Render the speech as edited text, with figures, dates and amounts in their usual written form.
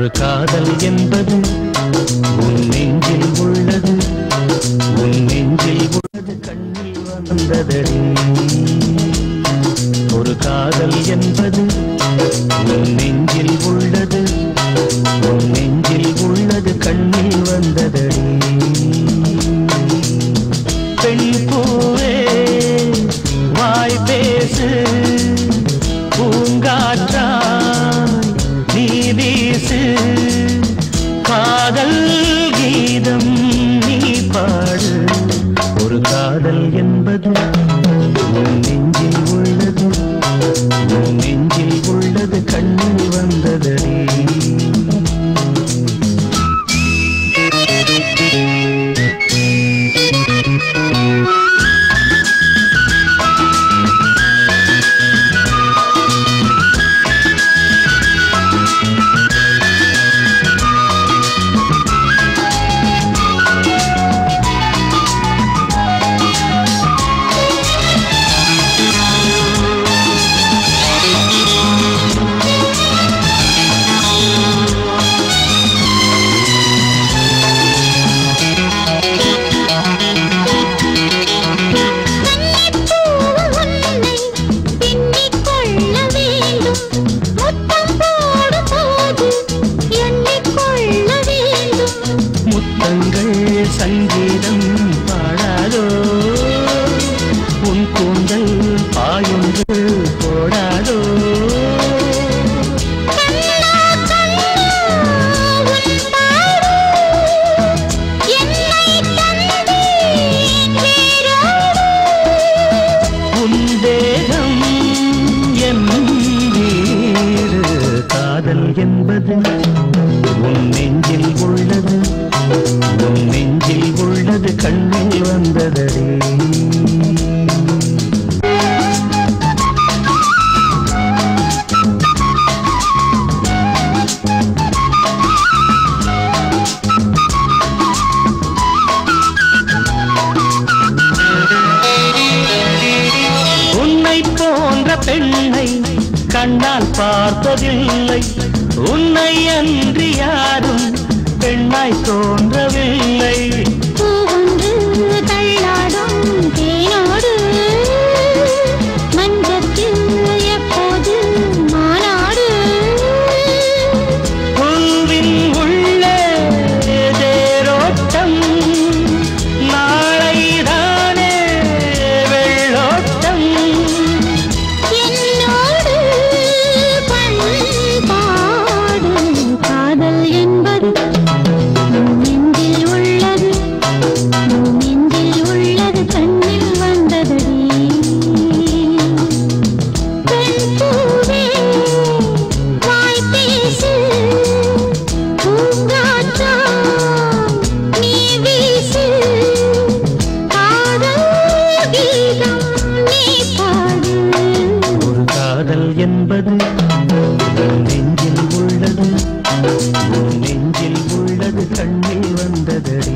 ஒரு காதல் என்பது உன் நெஞ்சில் உள்ளது, உன் நெஞ்சில் உள்ளது கண்ணில் வந்ததடி. ஒரு காதல் என்பது உன் நெஞ்சில் உள்ளது, உன் நெஞ்சில் உள்ளது கண்ணில் வந்ததடி. பெண் பூவே வாய் பேசு, பூங்காற்றாய் நீ வீசு, காதல் கீதம் நீ பாடு. ஒரு காதல் என்பது உன் நெஞ்சில் உள்ளது, உன் நெஞ்சில் உள்ளது கண்ணில் வந்ததடி. சங்கீதம் பாடாதோ, உன் கூந்தல் பாயொன்று போடாதோ. உன் தேகம் என் வீடு. காதல் என்பது உன் நெஞ்சில் உள்ளது, உன் நெஞ்சில் உள்ளது கண்ணில் வந்ததடி. உன்னை போன்ற பெண்ணை கண்ணால் பார்த்ததில்லை, உன்னை அன்றி யாரும் பெண்ணாய் தோன்றவில்லை. பூவொன்று தள்ளாடும் தேனோடு மஞ்சத்தில் எப்போது மாநாடு. பூவின் உள்ளே தேரோட்டம், நாளைதானே வெள்ளோட்டம். என்னோடு பண்பாடும் காதல் என்பது நெஞ்சில் உள்ளது, நெஞ்சில் உள்ளது கண்ணில் வந்ததடி. பெண் பூவே வாய் பேசு, பூங்காற்றாய் நீ வீசு, காதல் கீதம் நீ பாடு. ஒரு காதல் என்பது உன் நெஞ்சில் உள்ளது, உன் நெஞ்சில் உள்ளது கண்ணில் வந்ததடி.